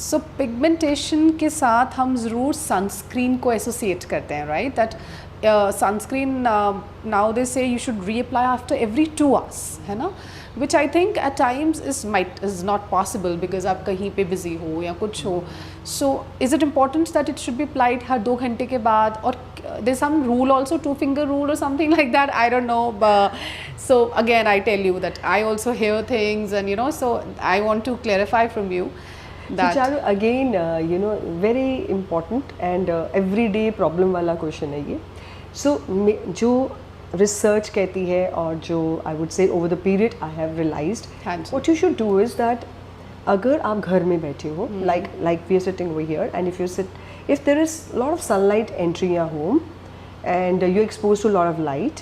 सो pigmentation के साथ हम ज़रूर सनस्क्रीन को एसोसिएट करते हैं, right? That sunscreen now they say you should reapply after every 2 hours, है ना? Which I think at times is not possible because आप कहीं पे बिजी हो या कुछ हो. So is it important that it should be applied हर 2 घंटे के बाद? और there's some rule also, 2-finger rule or something like that, I don't know, but so again I tell you that I also hear things, and you know, so I want to clarify from you that so, Charu, again very important and everyday problem वाला question है ये. So जो research कहती है और जो I would say over the period I have realized what you should do is that अगर आप घर में बैठे हो, like we are sitting over here, and if there is a lot of sunlight entering your home and you're exposed to a lot of light,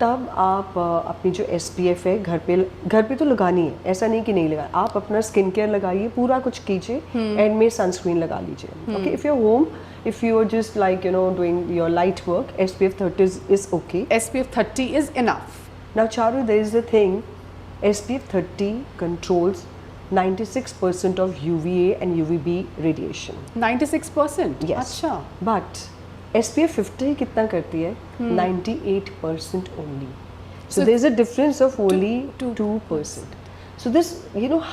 तब आप अपनी जो SPF है घर पे तो लगानी है, ऐसा नहीं कि नहीं लगा. आप अपना स्किन केयर लगाइए, पूरा कुछ कीजिए, एंड में सनस्क्रीन लगा लीजिए. Okay, if your home, if you are just like doing your light work, SPF 30 is okay. SPF 30 is enough. Now Charu, there is the thing, SPF 30 controls 96% of UVA and UVB radiation. 96%? Yes. अच्छा. But SPF 50 कितना करती है? 98% only. So there is a difference of only 2%. So this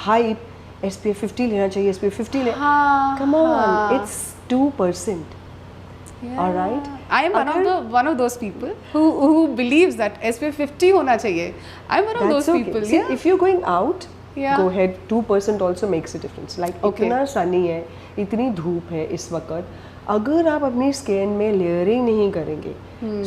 hype, SPF 50 लेना चाहिए, SPF 50 ले. Come on, it's 2%. Yeah. All right. I am one of those people who believes that SPF 50 होना चाहिए. I am one of those people. See, yeah. if you're going out, go ahead. 2% also makes a difference. Like इतना सनी है, इतनी धूप है इस वक्त, अगर आप अपनी स्किन में लेयरिंग नहीं करेंगे,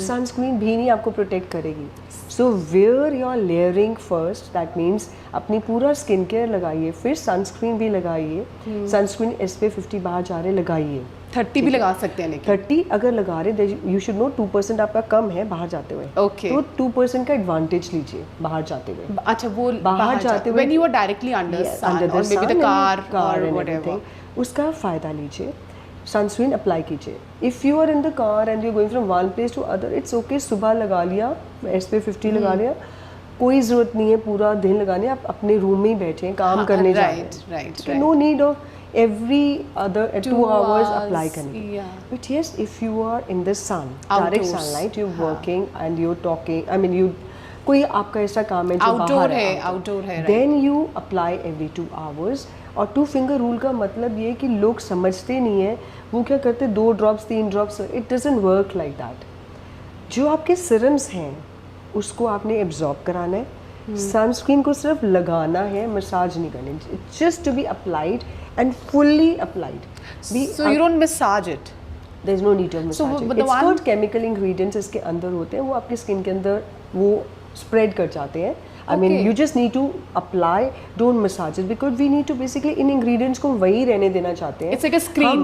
सनस्क्रीन भी नहीं आपको प्रोटेक्ट करेगी. So wear your layering first, that means अपनी पूरा स्किन केयर लगाइए, फिर सनस्क्रीन भी लगाइए. सनस्क्रीन SPF 50 बाहर जा रहे लगाइए. 30 भी लगा सकते हैं लेकिन 30 अगर लगा रहे, यू शुड नो 2% आपका कम है बाहर जाते हुए. ओके, तो 2% का एडवांटेज लीजिए बाहर जाते हुए. अच्छा, वो बाहर जाते हुए when you are directly under sun or maybe the car or whatever, उसका फ़ायदा लीजिए. सनस्क्रीन अप्लाई कीजिए. If you are in the car and you going from one place to other, it's okay. सुबह लगा लिया, SPF 50 लगा लिया, कोई ज़रूरत नहीं है पूरा दिन लगाने. आप अपने रूम में ही बैठे काम करने जा रहे हैं, no need of every other 2 hours apply करने. But yes, if you are in the sun, direct sunlight, you're working and you're talking, I mean you कोई आपका ऐसा काम है जो outdoor है, then you apply every 2 hours. और 2-finger rule का मतलब ये है कि लोग समझते नहीं है, वो क्या करते 2 drops 3 drops, it doesn't work like that. जो आपके सीरम्स हैं उसको आपने एब्जॉर्ब कराना है. सनस्क्रीन को सिर्फ लगाना है, मसाज नहीं करनी. It's just to be applied and fully applied. So you don't massage it? There is no need of massaging. It's got chemical ingredients इसके अंदर होते हैं, वो आपकी स्किन के अंदर वो स्प्रेड कर जाते हैं. I mean, you just need to apply, don't massage it, because we need to basically in ingredients को वही रहने देना चाहते हैं. It's like a screen.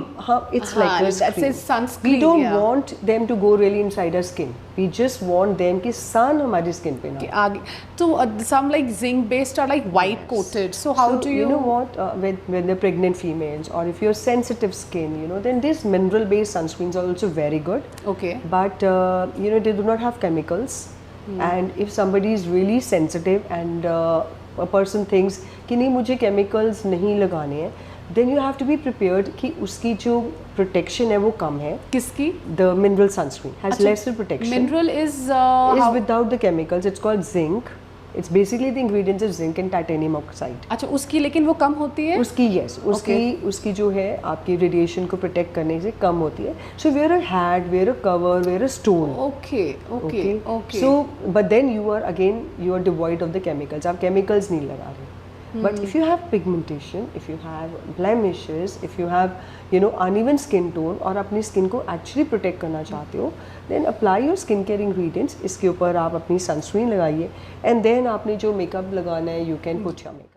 It's like a screen. That's a sunscreen. We don't want them to go really inside our skin. We just want them कि sun हमारी skin पे ना आगे. So some like zinc based are like white coated. So how do you know what, when they're pregnant females, or if you're sensitive skin, then this mineral based sunscreens are also very good. Okay. But they do not have chemicals. And if somebody is really sensitive and a person thinks कि नहीं मुझे chemicals नहीं लगाने हैं, then you have to be prepared कि उसकी जो protection है वो कम है. किसकी? The mineral sunscreen has lesser protection. Mineral is without the chemicals. It's called zinc. It's basically the ingredients of zinc and titanium oxide. अच्छा, उसकी लेकिन वो कम होती है? उसकी yes, उसकी जो है आपकी रेडिएशन को प्रोटेक्ट करने से कम होती है. So wear a hat, wear a cover, wear a stole. Okay. So but then you are devoid of the chemicals. आप chemicals नहीं लगा रहे. But if you have pigmentation, if you have blemishes, if you have uneven skin tone और अपनी skin को actually protect करना चाहते हो, then apply your skin care ingredients. इसके ऊपर आप अपनी sunscreen लगाइए, and then आपने जो makeup लगाना है, you can put your makeup.